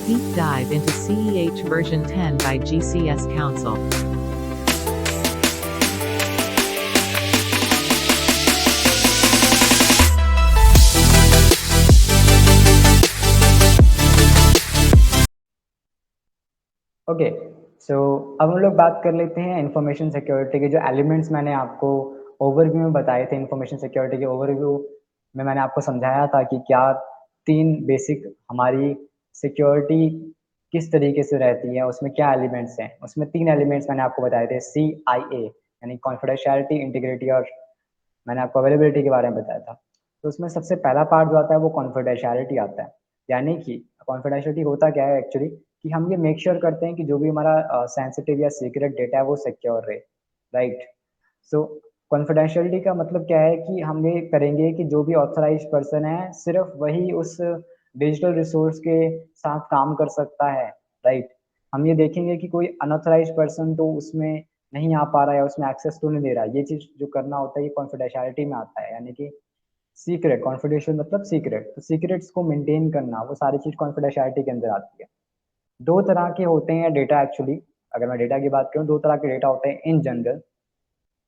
Deep dive into CEH version 10 by GCS Council. Okay, सो अब हम लोग बात कर लेते हैं इंफॉर्मेशन सिक्योरिटी के जो एलिमेंट्स मैंने आपको ओवरव्यू में बताए थे। इंफॉर्मेशन सिक्योरिटी के ओवरव्यू में मैंने आपको समझाया था कि क्या 3 बेसिक हमारी सिक्योरिटी किस तरीके से रहती है, उसमें क्या एलिमेंट्स हैं। उसमें 3 एलिमेंट्स मैंने आपको बताए थे, CIA यानी कॉन्फिडेंशियलिटी, इंटीग्रिटी और मैंने आपको अवेलेबिलिटी के बारे में बताया था। तो उसमें सबसे पहला पार्ट जो आता है वो कॉन्फिडेंशियलिटी आता है। यानी कि कॉन्फिडेंशियलिटी होता क्या है एक्चुअली, कि हम ये मेक श्योर करते हैं कि जो भी हमारा सेंसिटिव या सीक्रेट डेटा है वो सिक्योर रहे, राइट। सो कॉन्फिडेंशियलिटी का मतलब क्या है कि हम ये करेंगे कि जो भी ऑथराइज्ड पर्सन है सिर्फ वही उस डिजिटल रिसोर्स के साथ काम कर सकता है, राइट। हम ये देखेंगे कि कोई अनऑथराइज्ड पर्सन तो उसमें नहीं आ पा रहा है, उसमें एक्सेस तो नहीं दे रहा है। ये चीज़ जो करना होता है ये कॉन्फिडेंशियलिटी में आता है, यानी कि सीक्रेट, कॉन्फिडेंशियल मतलब सीक्रेट, तो सीक्रेट्स को मेंटेन करना, वो सारी चीज़ कॉन्फिडेंशियलिटी के अंदर आती है। 2 तरह के होते हैं डेटा एक्चुअली। अगर मैं डेटा की बात करूँ, 2 तरह के डेटा होते हैं इन जनरल।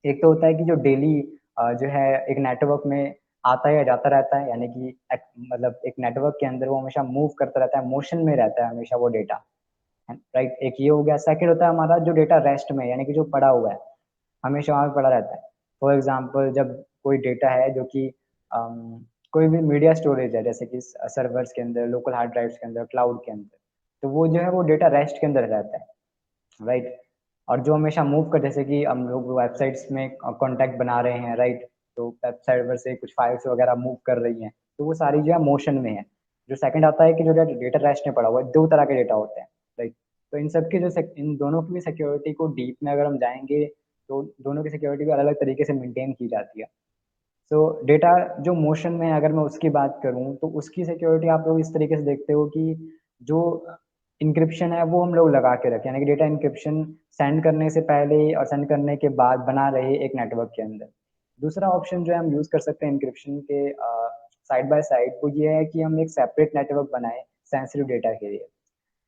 एक तो होता है कि जो डेली जो है एक नेटवर्क में आता है या जाता रहता है, यानी कि मतलब एक नेटवर्क के अंदर वो हमेशा मूव करता रहता है, मोशन में रहता है हमेशा वो डेटा, राइट। एक ये हो गया। सेकंड होता है हमारा जो डेटा रेस्ट में, यानी कि जो पड़ा हुआ है, हमेशा वहाँ पे पड़ा रहता है। फॉर एग्जाम्पल जब कोई डेटा है जो कि कोई भी मीडिया स्टोरेज है, जैसे कि सर्वर्स के अंदर, लोकल हार्ड ड्राइव्स के अंदर, क्लाउड के अंदर, तो वो जो है वो डेटा रेस्ट के अंदर रहता है, राइट। और जो हमेशा मूव कर, जैसे कि हम लोग वेबसाइट्स में कॉन्टैक्ट बना रहे हैं, राइट, तो वेब सर्वर से कुछ फाइल्स वगैरह मूव कर रही हैं, तो वो सारी जो है मोशन में है। जो सेकंड आता है कि जो डेटा रेस्ट में पड़ा हुआ है, 2 तरह के डेटा होते हैं, राइट। तो इन सब की जो इन दोनों की सिक्योरिटी को डीप में अगर हम जाएंगे तो दोनों की सिक्योरिटी भी अलग अलग तरीके से मेंटेन की जाती है। सो डेटा जो मोशन में है, अगर मैं उसकी बात करूँ तो उसकी सिक्योरिटी आप लोग इस तरीके से देखते हो कि जो इंक्रिप्शन है वो हम लोग लगा के रखें, यानी कि डेटा इंक्रिप्शन सेंड करने से पहले और सेंड करने के बाद बना रहे एक नेटवर्क के अंदर। दूसरा ऑप्शन जो है हम यूज़ कर सकते हैं इंक्रिप्शन के साइड बाय साइड, वो ये है कि हम एक सेपरेट नेटवर्क बनाएं सेंसिटिव डेटा के लिए।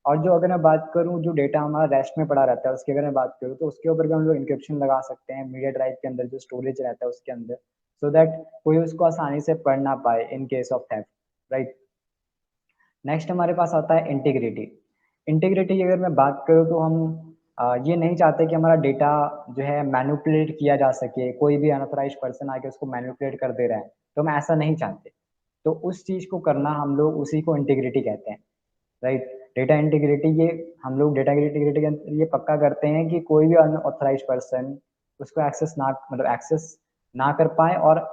और जो अगर मैं बात करूँ जो डेटा हमारा रेस्ट में पड़ा रहता है उसकी अगर मैं बात करूँ, तो उसके ऊपर भी हम लोग इंक्रिप्शन लगा सकते हैं मीडिया ड्राइव के अंदर, जो स्टोरेज रहता है उसके अंदर, सो दैट कोई उसको आसानी से पढ़ ना पाए in case of theft, right. Next हमारे पास आता है इंटीग्रिटी। इंटीग्रिटी की अगर मैं बात करूँ तो हम ये नहीं चाहते कि हमारा डेटा जो है मैनिपुलेट किया जा सके, कोई भी अनऑथराइज्ड पर्सन आके उसको मैनिपुलेट कर दे रहा है, तो हम ऐसा नहीं चाहते। तो उस चीज़ को करना हम लोग उसी को इंटीग्रिटी कहते हैं, राइट। डेटा इंटीग्रिटी ये हम लोग डेटा इंटीग्रिटी के अंदर ये पक्का करते हैं कि कोई भी अनऑथराइज्ड पर्सन उसको एक्सेस ना, मतलब एक्सेस ना कर पाए और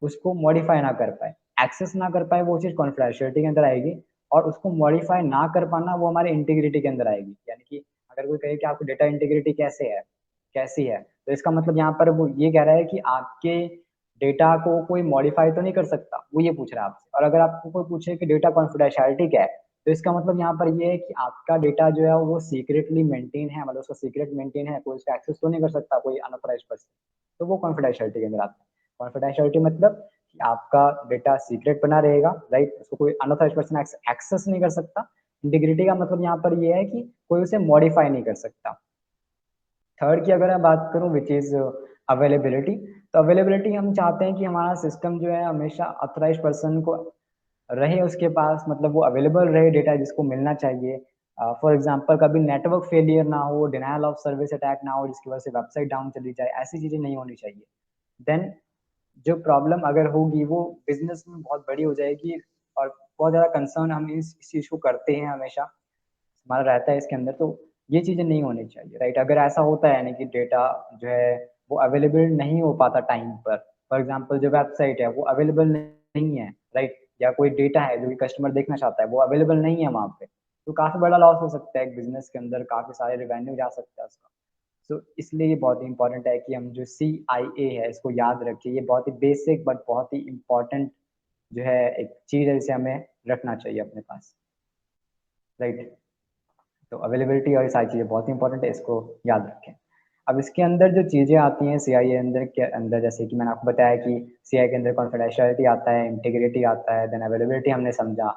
उसको मॉडिफाई ना कर पाए। एक्सेस ना कर पाए वो चीज़ कॉन्फिडेंशियलिटी के अंदर आएगी, और उसको मॉडिफाई ना कर पाना वो हमारे इंटीग्रिटी के अंदर आएगी। यानी कि अगर कोई कहे कि आपको डेटा इंटीग्रिटी कैसे है, कैसी है, तो इसका मतलब यहाँ पर वो ये कह रहा है कि आपके डेटा को कोई मॉडिफाई तो नहीं कर सकता, वो ये पूछ रहा है आपसे। और अगर आपको कोई पूछे कि डेटा कॉन्फिडेंशियलिटी क्या है, तो इसका मतलब यहाँ पर ये है कि आपका डेटा जो है वो सीक्रेटली मेंटेन है, मतलब उसका सीक्रेट मेंटेन है, कोई उसका एक्सेस तो नहीं कर सकता कोई अनऑथराइज्ड पर्सन, तो वो कॉन्फिडेंशियलिटी के अंदर आता है। कॉन्फिडेंशियलिटी मतलब कि आपका डेटा सीक्रेट बना रहेगा, राइट, उसको कोई अनऑथराइज्ड पर्सन एक्सेस नहीं कर सकता। इंटीग्रिटी का मतलब यहाँ पर ये है कि कोई उसे मॉडिफाई नहीं कर सकता। थर्ड की अगर मैं बात करूँ विच इज़ अवेलेबिलिटी, तो अवेलेबिलिटी हम चाहते हैं कि हमारा सिस्टम जो है हमेशा ऑथराइज्ड पर्सन को रहे उसके पास, मतलब वो अवेलेबल रहे डेटा जिसको मिलना चाहिए। फॉर एग्जांपल कभी नेटवर्क फेलियर ना हो, डिनायल ऑफ सर्विस अटैक ना हो जिसकी वजह से वेबसाइट डाउन चली जाए, ऐसी चीज़ें नहीं होनी चाहिए। देन जो प्रॉब्लम अगर होगी वो बिजनेस में बहुत बड़ी हो जाएगी, और बहुत ज़्यादा कंसर्न हम इस चीज़ को करते हैं हमेशा, हमारा रहता है इसके अंदर। तो ये चीज़ें नहीं होनी चाहिए, राइट। अगर ऐसा होता है यानी कि डेटा जो है वो अवेलेबल नहीं हो पाता टाइम पर, फॉर एग्जांपल जो वेबसाइट है वो अवेलेबल नहीं है, राइट, या कोई डेटा है जो कि कस्टमर देखना चाहता है वो अवेलेबल नहीं है वहाँ पे, तो काफ़ी बड़ा लॉस हो सकता है एक बिजनेस के अंदर, काफ़ी सारे रिवेन्यू जा सकता है उसका। तो इसलिए ये बहुत ही इंपॉर्टेंट है कि हम जो CIA है इसको याद रखें। ये बहुत ही बेसिक बट बहुत ही इम्पोर्टेंट जो है एक चीज़ है जिसे हमें रखना चाहिए अपने पास, राइट। तो अवेलेबिलिटी और ये सारी चीज़ें बहुत ही इंपॉर्टेंट है, इसको याद रखें। अब इसके अंदर जो चीज़ें आती हैं CIA अंदर के अंदर, जैसे कि मैंने आपको बताया कि CIA के अंदर कॉन्फिडेंशियलिटी आता है, इंटीग्रिटी आता है, देन अवेलेबिलिटी हमने समझा।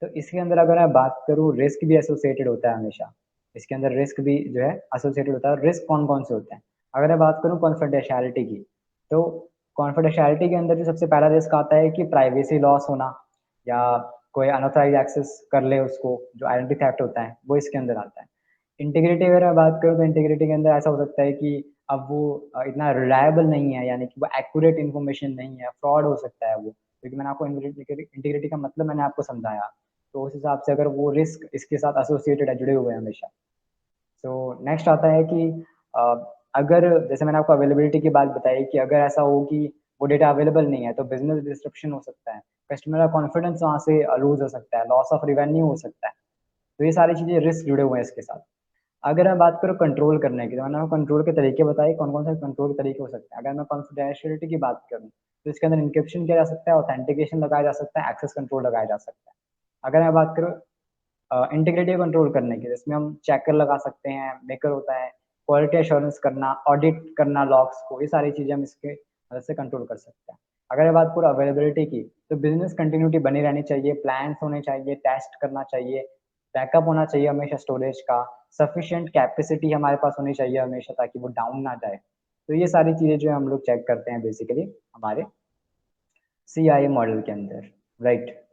तो इसके अंदर अगर मैं बात करूँ, रिस्क भी एसोसिएटेड होता है हमेशा। इसके अंदर रिस्क भी जो है एसोसिएटेड होता है। रिस्क कौन-कौन से होते हैं? अगर मैं बात करूँ कॉन्फिडेंशियलिटी की, तो कॉन्फिडेंशियलिटी के अंदर जो सबसे पहला रिस्क आता है कि प्राइवेसी लॉस होना, या कोई अनऑथराइज्ड एक्सेस कर ले उसको, जो आइडेंटिटी थेफ्ट होता है, वो इसके अंदर आता है। इंटीग्रिटी अगर मैं बात करूँ, तो इंटीग्रिटी के अंदर ऐसा हो सकता है कि अब वो इतना रिलायबल नहीं है, यानी कि वो एक्यूरेट इन्फॉर्मेशन नहीं है, फ्रॉड हो सकता है वो। क्योंकि मैंने आपको इंटीग्रिटी का मतलब मैंने आपको समझाया, तो उस हिसाब से अगर वो रिस्क इसके साथ एसोसिएटेड है, जुड़े हुए हैं हमेशा। तो नेक्स्ट आता है कि अ, अगर जैसे मैंने आपको अवेलेबिलिटी की बात बताई कि अगर ऐसा हो कि वो डेटा अवेलेबल नहीं है, तो बिज़नेस डिस्रप्शन हो सकता है, कस्टमर का कॉन्फिडेंस वहाँ से लूज़ हो सकता है, लॉस ऑफ रेवेन्यू हो सकता है। तो ये सारी चीज़ें रिस्क जुड़े हुए हैं इसके साथ। अगर मैं बात करूँ कंट्रोल करने की, तो मैंने आपको कंट्रोल के तरीके बताए, कौन-कौन से कंट्रोल के तरीके हो सकते हैं। अगर मैं कॉन्फिडेंशियलिटी की बात करूँ, तो इसके अंदर एन्क्रिप्शन किया जा सकता है, ऑथेंटिकेशन लगाया जा सकता है, एक्सेस कंट्रोल लगाया जा सकता है। अगर मैं बात करूँ इंटीग्रिटी कंट्रोल करने की, जिसमें हम चेकर लगा सकते हैं, मेकर होता है, क्वालिटी एश्योरेंस करना, ऑडिट करना लॉग्स को, ये सारी चीज़ें हम इसके मदद से कंट्रोल कर सकते हैं। अगर मैं बात करूँ अवेलेबिलिटी की, तो बिज़नेस कंटिन्यूटी बनी रहनी चाहिए, प्लान्स होने चाहिए, टेस्ट करना चाहिए, बैकअप होना चाहिए हमेशा स्टोरेज का, सफिशिएंट कैपेसिटी हमारे पास होनी चाहिए हमेशा, ताकि वो डाउन ना जाए। तो ये सारी चीज़ें जो है हम लोग चेक करते हैं बेसिकली हमारे सीआईए मॉडल के अंदर, राइट?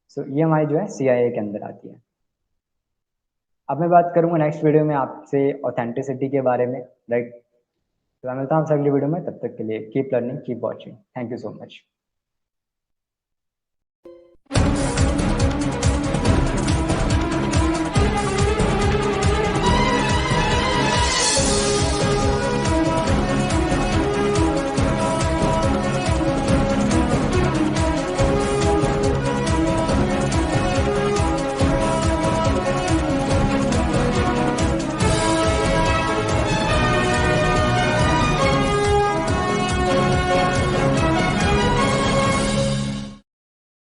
सो ये हमारी जो है सीआईए के अंदर आती है। अब मैं बात करूँगा नेक्स्ट वीडियो में आपसे ऑथेंटिसिटी के बारे में, राइट? तो मैं मिलता हूँ आपसे अगली वीडियो में, तब तक के लिए keep learning, keep watching. Thank you so much.